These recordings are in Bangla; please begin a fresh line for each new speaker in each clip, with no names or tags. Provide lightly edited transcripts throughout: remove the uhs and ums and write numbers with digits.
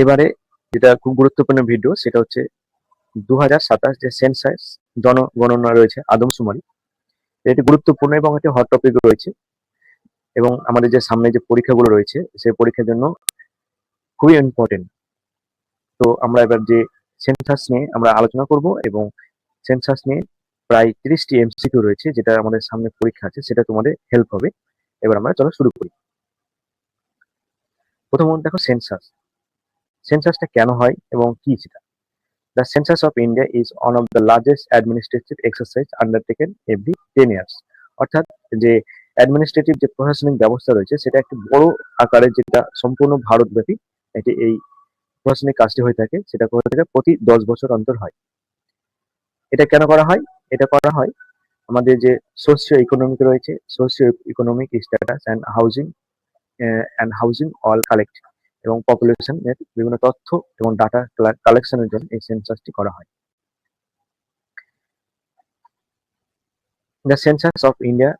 এবারে যেটা খুব গুরুত্বপূর্ণ ভিডিও সেটা হচ্ছে 2027 যে সেন্সাস জনগণনা রয়েছে আদমশুমারি। এটি গুরুত্বপূর্ণ এবং একটি হট টপিক রয়েছে, এবং আমাদের যে সামনে যে পরীক্ষাগুলো রয়েছে সেই পরীক্ষার জন্য খুবই ইম্পর্টেন্ট। তো আমরা এবার যে সেন্সাস নিয়ে আমরা আলোচনা করব, এবং সেন্সাস নিয়ে প্রায় 30টি এমসিকিউ রয়েছে, যেটা আমাদের সামনে পরীক্ষা আছে, সেটা তোমাদের হেল্প হবে। এবার আমরা চলো শুরু করি। প্রথমত দেখো সেন্সাস। সেন্সাসটা কেন হয় এবং কি সেটা? The Census of India is one of the largest administrative exercise undertaken every 10 years. অর্থাৎ যে অ্যাডমিনিস্ট্রেটিভ যে প্রশাসনিক ব্যবস্থা রয়েছে সেটা একটি বড় আকারে, যেটা সম্পূর্ণ ভারতব্যাপী এটি এই প্রশাসনিক কাজটি হয়ে থাকে, সেটা করে থাকে প্রতি 10 বছর অন্তর হয়। এটা কেন করা হয়? এটা করা হয় আমাদের যে সোশিও ইকোনমিক রয়েছে, socio economic status and housing all collect, এবং পপুলেশন এর বিভিন্ন তথ্য এবং ডাটা কালেকশনের জন্য এই সেন্সাসটি করা হয়। The Census of India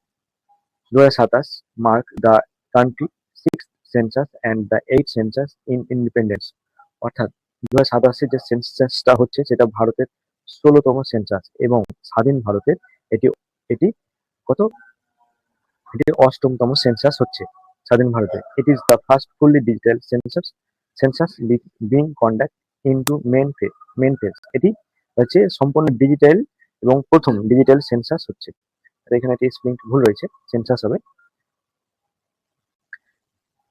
2027 mark the country 6th census and the 8th census in independence. অর্থাৎ 2027 যে সেন্সাসটা হচ্ছে সেটা ভারতের 16তম সেন্সাস, এবং স্বাধীন ভারতের এটি এটি কত এটি 8মতম সেন্সাস হচ্ছে স্বাধীন ভারতে। It is the first fully digital census being conduct into main phase. এটি হচ্ছে সম্পূর্ণ ডিজিটাল এবং প্রথম ডিজিটাল সেন্সাস হচ্ছে। এখানে একটি স্পেলিং ভুল রয়েছে, সেন্সাস হবে।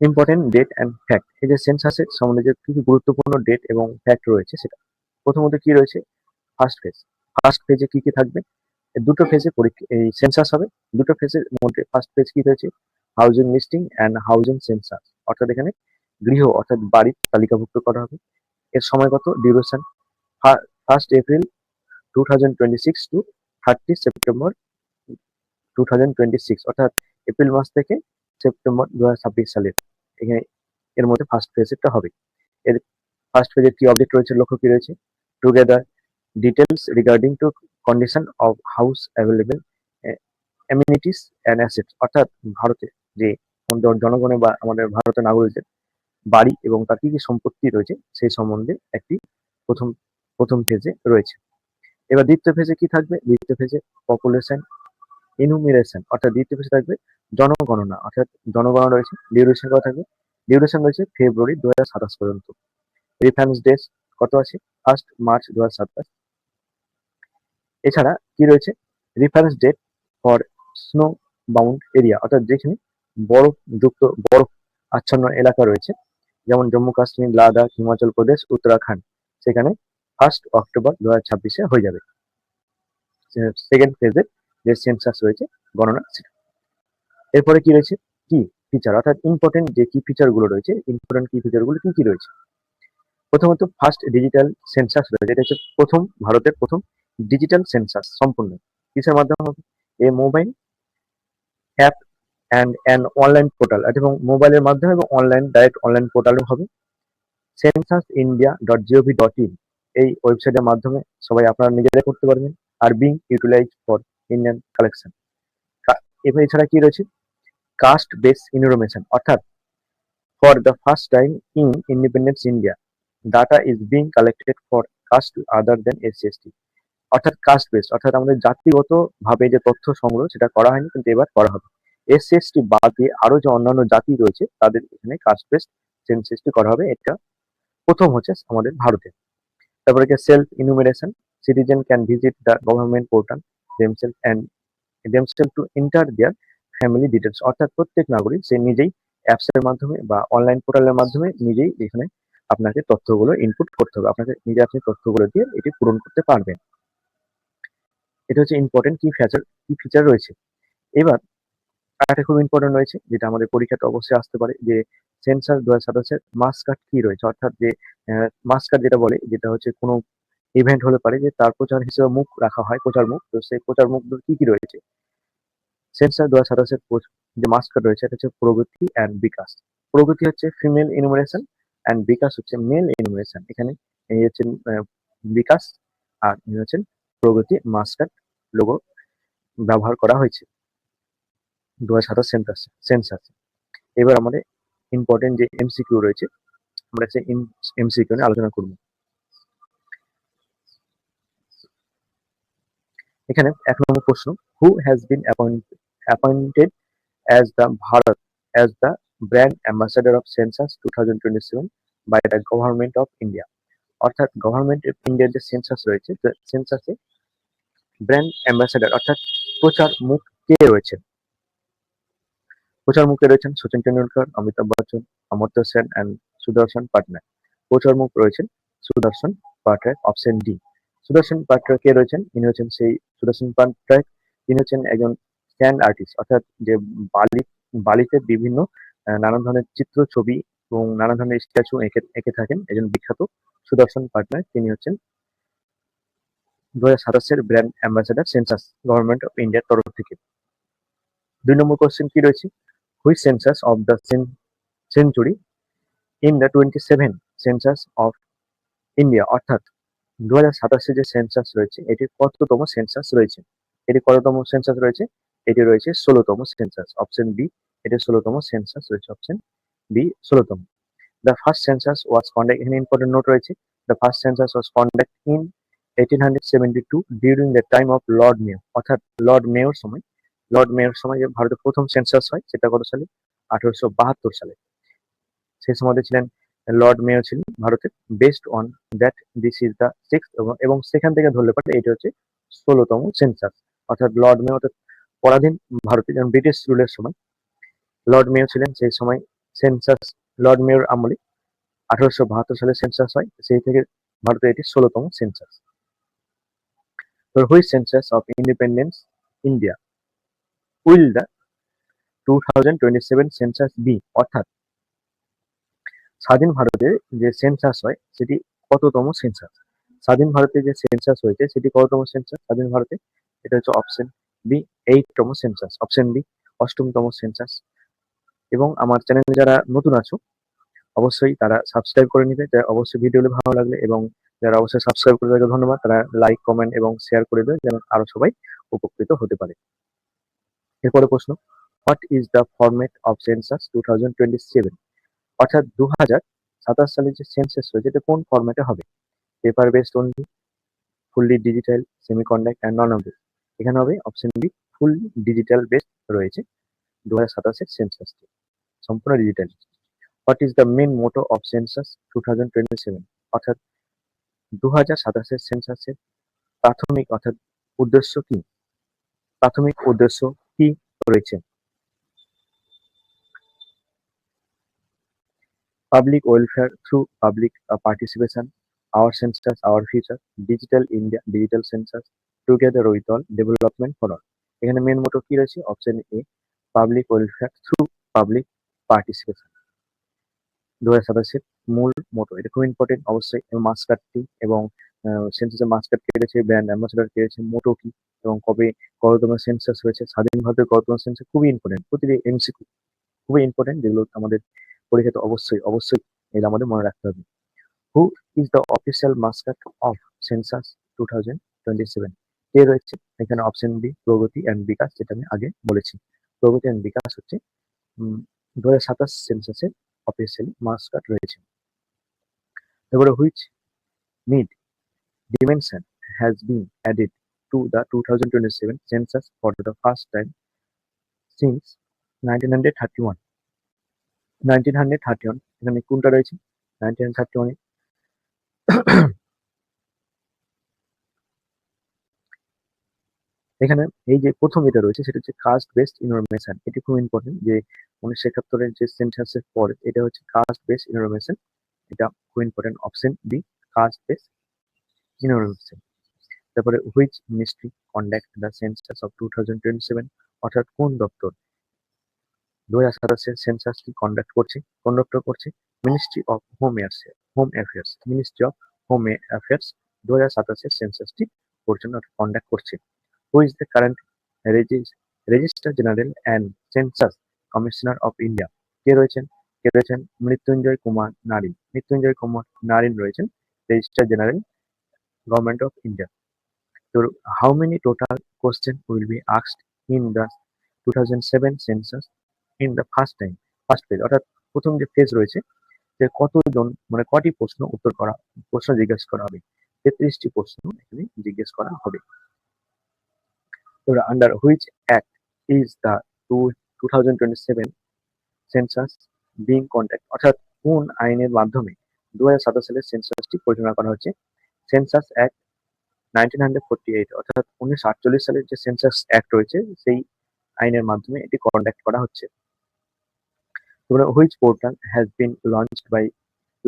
Important date and fact. এই যে সেন্সাসের সম্বন্ধে যে কিছু গুরুত্বপূর্ণ ডেট এবং ফ্যাক্ট রয়েছে সেটা প্রথমত কি রয়েছে? First phase. ফার্স্ট ফেজে কি কি থাকবে? দুটো ফেজে পরীক্ষা এই সেন্সাস হবে। দুটো ফেজের মধ্যে ফার্স্ট ফেজ কি রয়েছে? Housing listing and housing census. অর্থাৎ এখানে গৃহ অর্থাৎ বাড়ির তালিকাভুক্ত করা হবে। এর সময় কত? ডিউরেশন 1 এপ্রিল 2026 টু 30 সেপ্টেম্বর 2026, অর্থাৎ এপ্রিল মাস থেকে সেপ্টেম্বর 2026 সালের এখানে এর মধ্যে ফার্স্ট ফেজটা হবে। এর ফার্স্ট ফেজের কি অবজেক্ট রয়েছে, লক্ষ্য কি রয়েছে? Together details regarding two condition of house available amenities and assets. অর্থাৎ ভারতে যে জনগণের বা আমাদের ভারতের নাগরিকদের বাড়ি এবং তার কি কি সম্পত্তি রয়েছে সেই সম্বন্ধে একটি প্রথম প্রথম ফেজে রয়েছে। এবার দ্বিতীয় ফেজে কি থাকবে? দ্বিতীয় ফেজে পপুলেশন ইনুমিরেশন, অর্থাৎ দ্বিতীয় ফেজে থাকবে জনগণনা, অর্থাৎ জনগণনা রয়েছে। ডিউরেশন কত থাকবে? ডিউরেশন রয়েছে ফেব্রুয়ারি 2027 পর্যন্ত। রেফারেন্স ডেট কত আছে? 1 মার্চ 2027। এছাড়া কি রয়েছে? Reference date for snow bound area, অর্থাৎ যেখানে বরফ যুক্ত বরফ আচ্ছন্ন এলাকা রয়েছে, যেমন জম্মু কাশ্মীর, লাদাখ, হিমাচল প্রদেশ, উত্তরাখণ্ড, সেখানে 1 অক্টোবর 2026 হয়ে যাবে সেকেন্ড ফেজের যে সেন্সাস রয়েছে গণনা সেটা। এরপরে কি রয়েছে? কি ফিচার, অর্থাৎ ইম্পর্টেন্ট যে কি ফিচার গুলো রয়েছে, ইম্পর্টেন্ট কি ফিচার গুলো কি কি রয়েছে? প্রথমত ফার্স্ট ডিজিটাল সেন্সাস রয়েছে। এটা হচ্ছে ভারতের প্রথম ডিজিটাল সেন্সাস সম্পূর্ণ। কিসের মাধ্যমে হবে? A mobile app and an online portal, এবং মোবাইলের মাধ্যমে এবং ডাইরেক্ট অনলাইন পোর্টালও হবে। censusindia.gov.in এই ওয়েবসাইটের মাধ্যমে সবাই আপনারা নিজেরাই করতে পারবেন, আর being utilize for Indian collection. এবার এছাড়া কি রয়েছে? কাস্ট বেস ইনফরমেশন, অর্থাৎ for the first time in independence India data is being collected for caste other than SC ST. অর্থাৎ কাস্ট বেস, অর্থাৎ আমাদের জাতিগত ভাবে যে তথ্য সংগ্রহ সেটা করা হয়নি, কিন্তু এবার করা হবে। এসসি/এসটি বাদ দিয়ে আরো যে অন্যান্য জাতি রয়েছে তাদের এখানে কাস্ট বেস সেন্সাসটি করা হবে। এটা প্রথম হচ্ছে আমাদের ভারতে। তারপরে self enumeration, citizen can visit the government portal themselves to enter their family details, অর্থাৎ প্রত্যেক নাগরিক সে নিজেই অ্যাপস এর মাধ্যমে বা অনলাইন পোর্টালের মাধ্যমে নিজেই এখানে আপনাকে তথ্যগুলো ইনপুট করতে হবে, আপনাকে নিজে আপনি তথ্যগুলো দিয়ে এটি পূরণ করতে পারবেন। এটা হচ্ছে ইম্পর্টেন্ট কি ফিচার রয়েছে। এবার আরেকটা খুব ইম্পর্টেন্ট রয়েছে, যেটা আমাদের পরীক্ষাতে অবশ্যই আসতে পারে, যে সেন্সাস 2027 মাস্কট কি রয়েছে, অর্থাৎ যে মাস্কট যেটা বলে, যেটা হচ্ছে কোনো ইভেন্ট হলে পারে যে তার প্রচার হিসেবে মুখ রাখা হয়, প্রচার মুখ। তো সেই প্রচার মুখগুলো কি কি রয়েছে? সেন্সাস 2027 যে মাস্কট রয়েছে এটা হচ্ছে প্রগতি অ্যান্ড বিকাশ। প্রগতি হচ্ছে ফিমেল ইনুমারেশন অ্যান্ড বিকাশ হচ্ছে মেল ইনুমারেশন। এখানে এই হচ্ছে বিকাশ আর ইনি হচ্ছেন প্রগতি মাস্কট লোগো ব্যবহার করা হয়েছে 2027 সেন্সাস। এবার আমাদের ইম্পর্টেন্ট যে এমসিকিউ রয়েছে আমরা সে এমসিকিউ নিয়ে আলোচনা করব। এখানে 1 নম্বর প্রশ্ন, হু has been appointed as the Bharat as the brand ambassador of Census 2027 by the Government of India। অর্থাৎ গভর্নমেন্ট অফ ইন্ডিয়ার যে সেন্সাস রয়েছে, সেন্সাসে ব্র্যান্ড অ্যাম্বাসেডর অর্থাৎ প্রচার মুখ কে রয়েছে? প্রচার মুখে রয়েছেন সচিন টেন্ডুলকার, অমিতাভ বচ্চন, অমর্ত্য সেন অ্যান্ড সুদর্শন পাটনায়ক। প্রচার মুখ রয়েছেন সুদর্শন পাটনায়ক, অপশন ডি। সুদর্শন পাটনায়ক কে রয়েছেন? ইনি হচ্ছেন সেই সুদর্শন পাটনায়ক, তিনি হচ্ছেন একজন স্যান্ড আর্টিস্ট, অর্থাৎ যে বালিতে বিভিন্ন নানান ধরনের চিত্র, ছবি এবং নানা ধরনের স্ট্যাচু এঁকে থাকেন একজন বিখ্যাত সুদর্শন পাটনায়ক। তিনি হচ্ছেন 2027 brand ambassador census government of ইন্ডিয়ার তরফ থেকে। 2 নম্বর কোশ্চেন কি রয়েছে? Which census of the century in the 27 census of India. অর্থাৎ 2027 যে সেন্সাস রয়েছে এটি কততম সেন্সাস রয়েছে? এটি কততম সেন্সাস রয়েছে? এটি রয়েছে 16তম সেন্সাস, অপশন বি। এটি 16তম সেন্সাস রয়েছে, অপশন বি 16তম। The first census was conducted, এখানে ইম্পর্টেন্ট নোট রয়েছে। The first census was conducted in 1872 during the time of Lord Mayo, অর্থাৎ লর্ড মেয়র সময় যে ভারতের প্রথম সেন্সাস হয় সেটা কত সালে? 1872 সালে। সেই সময় ছিলেন লর্ড মেয়র ছিলেন ভারতের। Based on that this is the six, এবং সেখান থেকে ধরলে পরে এটি হচ্ছে 16তম সেন্সাস। অর্থাৎ লর্ড মেয়র পরাধীন ভারতে যেমন ব্রিটিশ রুলের সময় লর্ড মেয়র ছিলেন, সেই সময় সেন্সাস লর্ড মেয়র আমলে 1872 সালে সেন্সাস হয়, সেই থেকে ভারতে এটি 16তম সেন্সাস। তো which census of independence India will the 2027 census be. অর্থাৎ স্বাধীন ভারতে যে সেন্সাস হয় সেটি কততম সেন্সাস? স্বাধীন ভারতে যে সেন্সাস হয়েছে সেটি কততম সেন্সাস স্বাধীন ভারতে? এটা হচ্ছে অপশন বি 8তম সেন্সাস, অপশন বি 8তম সেন্সাস। এবং আমার চ্যানেলে যারা নতুন আছো অবশ্যই তারা সাবস্ক্রাইব করে নিবে, অবশ্যই ভিডিওটি ভালো লাগলে, এবং যারা অবশ্যই সাবস্ক্রাইব করে তাদেরকে ধন্যবাদ, তারা লাইক, কমেন্ট এবং শেয়ার করে দেবে যেন আরো সবাই উপকৃত হতে পারে। এরপরে প্রশ্ন, what is the format of census 2027? অর্থাৎ 2027 সালে যে সেন্সাস রয়েছে এটা কোন ফরম্যাটে হবে? Paper based only, fully digital, semi conduct and none of this. এখানে হবে option B fully digital based রয়েছে 2027 সেন্সাসটি, সম্পূর্ণ ডিজিটাল। What is the main motto of census 2027? অর্থাৎ 2027 সেন্সাসের প্রাথমিক অর্থাৎ উদ্দেশ্য কি? প্রাথমিক উদ্দেশ্য কি রয়েছে? Public welfare through public participation, hour census our future, digital India, digital census, together with all, development for all. এখানে মেন মোটো কি রয়েছে? Option a public welfare through public participation 2027 মূল মোটো। এটা খুব ইম্পর্টেন্ট অবশ্যই। মাসকাটটি এবং সেন্সাসের মাসকাট কে রয়েছে, ব্র্যান্ড অ্যাম্বাসেডর কে রয়েছে, মোটো কি এবং কবে কততম সেন্সাস হয়েছে, স্বাধীন ভারতের কততম সেন্সাস, খুবই ইম্পর্টেন্ট। প্রতিটি এমসিকিউ খুবই ইম্পর্টেন্ট, যেগুলো আমাদের পরীক্ষাতে অবশ্যই এগুলো আমাদের মনে রাখতে হবে। হু is the official Mascot of census 2027? কে রয়েছে? এখানে অপশন বি প্রগতি অ্যান্ড বিকাশ, যেটা আমি আগে বলেছি। প্রগতি অ্যান্ড বিকাশ হচ্ছে 2027 সেন্সাসের অফিসিয়ালি মাস্কট রয়েছে। তারপরে which need dimension has been added to the 2027 census for the first time since 1931? 1931 এখানে কোনটা রয়েছে? 1931 এখানে এই যে প্রথম যেটা রয়েছে সেটা হচ্ছে কাস্ট বেসড ইনফরমেশন। এটি খুব ইম্পর্টেন্ট যে 1971 যে সেন্সাসের পর এটা হচ্ছে কাস্ট বেসড ইনফরমেশন, এটা খুব important. Option B caste based information. তারপরে which ministry conduct the census of 2027? অর্থাৎ কোন দপ্তর 2027 সেন্সাসটি কন্ডাক্ট করছে? Ministry of home affairs, ministry of home affairs 2027 সেন্সাসটি কন্ডাক্ট করছে। Who is the current registrar general and census commissioner of India? কে রয়েছেন? মৃত্যুঞ্জয় কুমার নারিন রয়েছেন registrar general government of India. তো how many total question will be asked in the 2007 census in the first phase? অর্থাৎ প্রথম যে ফেজ রয়েছে যে কতজন মানে কটি প্রশ্ন জিজ্ঞেস করা হবে। 33টি প্রশ্ন এখানে জিজ্ঞেস করা হবে। Under which act is the 2027 census being conduct, অর্থাৎ কোন আইনের মাধ্যমে 2027 সালের সেন্সাসটি পরিচালনা করা হচ্ছে। সেন্সাস অ্যাক্ট 1948, অর্থাৎ 1948 সালের যে সেন্সাস অ্যাক্ট রয়েছে সেই আইনের মাধ্যমে এটি কন্ডাক্ট করা হচ্ছে। Which portal has been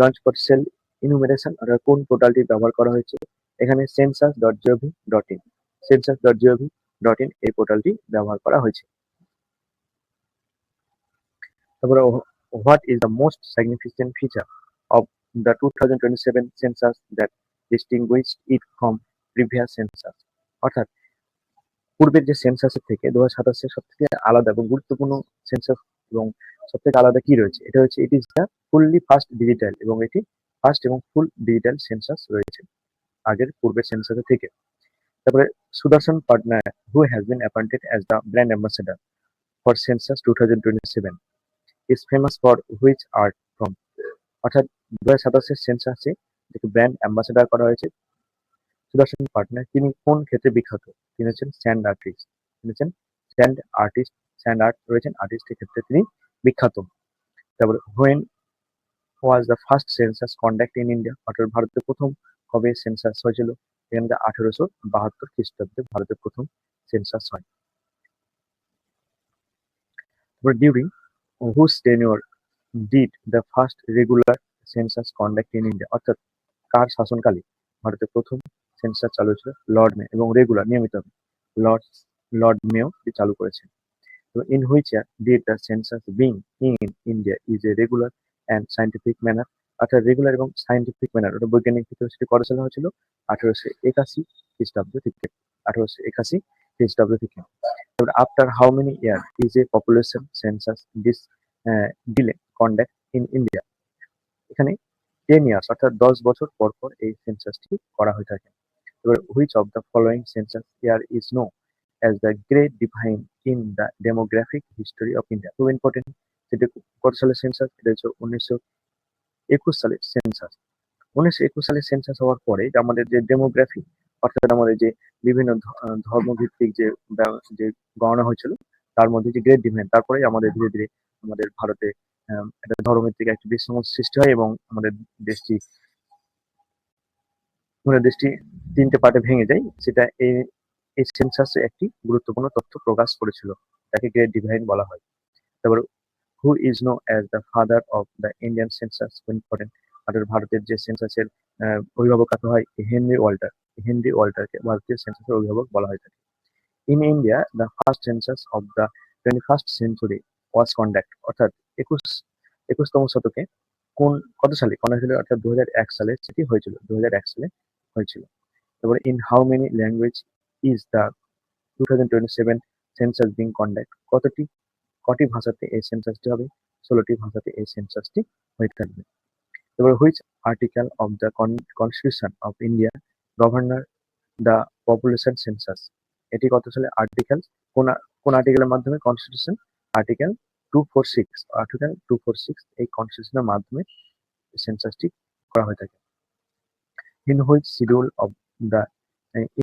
launch for sale enumeration, অর্থাৎ কোন পোর্টালটি ব্যবহার করা হয়েছে। এখানে census.gov.in, census.gov.in এই পোর্টালটি ব্যবহার করা হয়েছে। তারপরে what is the most significant feature of the 2027 census that distinguished it from previous census, অর্থাৎ পূর্বের যে সেন্সাসের থেকে 2027 সব থেকে আলাদা এবং গুরুত্বপূর্ণ সেন্সাস এবং সব থেকে আলাদা কি রয়েছে, এটা হচ্ছে ইট is the fully first digital, এবং এটি ফার্স্ট এবং ফুল ডিজিটাল সেন্সাস রয়েছে আগের পূর্বের সেন্সাসের থেকে। তারপরে Sudarshan Pattnaik who has been appointed as the brand ambassador for census 2027 is famous for which art form, অর্থাৎ 2027 সেন্সাসে যাকে ব্র্যান্ড অ্যাম্বাসেডর করা হয়েছে সুদর্শন পাটনায়ক, তিনি কোন ক্ষেত্রে বিখ্যাত। তিনি হচ্ছেন স্যান্ড আর্টিস্ট, তিনি হচ্ছেন স্যান্ড আর্ট রয়েছেন আর্টিস্টের ক্ষেত্রে তিনি বিখ্যাত। তারপরে when was the first census conduct in India, অর্থাৎ ভারতের প্রথম কবে সেন্সাস হয়েছিল। এখানে 1872 খ্রিস্টাব্দে ভারতের প্রথম সেন্সাস হয়। তারপরে during whose tenure did the first regular census conduct in India, অর্থাৎ কার শাসনকালে ভারতের প্রথম সেন্সাস চালু ছিল। লর্ড মে, এবং রেগুলার নিয়মিত লর্ড মেও চালু করেছেন। In which year did the census being in India is a regular and scientific manner, অর্থাৎ রেগুলার এবং সায়েন্টিফিক ম্যানার, ওটা বৈজ্ঞানিক ভিত্তিতে সেটি করা চালানো হয়েছিল 1881 খ্রিস্টাব্দ থেকে। 1881 খ্রিস্টাব্দ থেকে। তারপরে after how many year is a population census delay conduct in India, এখানে 10 ইয়ার্স অর্থাৎ 10 বছর পর পর এই সেন্সাসটি করা হয়ে থাকে। এবার which of the following census year is known as the great divide in the demographic history of India, খুব ইম্পর্টেন্ট। সেটা কত সালের সেন্সাস, এটা হচ্ছে 1921 সালের সেন্সাস। 1921 সালের সেন্সাস হওয়ার পরে আমাদের যে ডেমোগ্রাফি, অর্থাৎ আমাদের যে বিভিন্ন ধর্মভিত্তিক যে গণনা হয়েছিল তার মধ্যে যে গ্রেট ডিভাইড, তারপরে আমাদের ধীরে ধীরে আমাদের ভারতে একটা ধর্মভিত্তিক একটি বিসংবাদ সৃষ্টি হয় এবং আমাদের দেশটি তিনটে পার্টে ভেঙে যায়। সেটা এই সেন্সাসে একটি গুরুত্বপূর্ণ তথ্য প্রকাশ করেছিল, তাকে গ্রেট ডিভাইড বলা হয়। তারপর who is known as the father of the Indian census, important. আমাদের ভারতের যে সেন্সাসের অভিভাবক কাকে হয়, হেনরি ওয়াল্টারকে ভারতীয় সেন্সাসের অভিভাবক বলা হয়ে থাকে। In India the first census of the 21st century was conduct, অর্থাৎ একুশতম শতকে কত সালে কন্ডাক্ট ছিল, অর্থাৎ 2001 সালে সেটি হয়েছিল, 2001 সালে হয়েছিল। তারপরে in how many language is the 2027 census being conduct, কটি ভাষাতে এই সেন্সাসটি হবে, 16টি ভাষাতে এই সেন্সাসটি হয়ে থাকবে। এবার which article of the constitution of India governor the population census, এটি কত সালে আর্টিকেল, কোন আর্টিকেলের মাধ্যমে কনস্টিটিউশন, আর্টিকেল 246 এই কনস্টিটিউশনের মাধ্যমে সেন্সাসটি করা হয়ে থাকে। In which schedule of the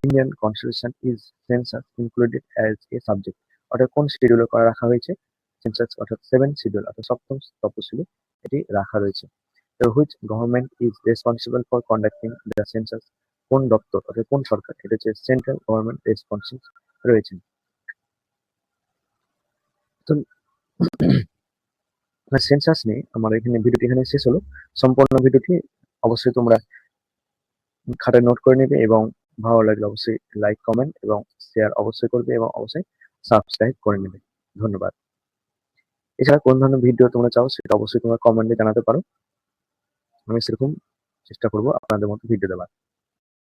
Indian constitution is census included as a subject, অর্থাৎ কোন শিডিউলে করা রাখা হয়েছে সেন্সাস, অর্থাৎ 7 শিডিউল অর্থাৎ সপ্তম তপশিলে এটি রাখা রয়েছে। Which government is responsible for conducting the census, কোন দপ্তর অর্থাৎ কোন সরকার, এটা হচ্ছে সেন্ট্রাল গভর্নমেন্ট রেসপন্সিবল রয়েছে। তো সেন্সাস নিয়ে আমার এখানে ভিডিওটি এখানে শেষ হলো। সম্পূর্ণ ভিডিওটি অবশ্যই তোমরা খাতায় নোট করে নেবে এবং ভালো লাগলে অবশ্যই লাইক, কমেন্ট এবং শেয়ার অবশ্যই করবে এবং অবশ্যই সাবস্ক্রাইব করে নেবে। ধন্যবাদ। এছাড়া কোন ধরনের ভিডিও তোমরা চাও সেটা অবশ্যই তোমরা কমেন্টে জানাতে পারো, আমি সেরকম চেষ্টা করবো আপনাদের মতো ভিডিও দেওয়ার।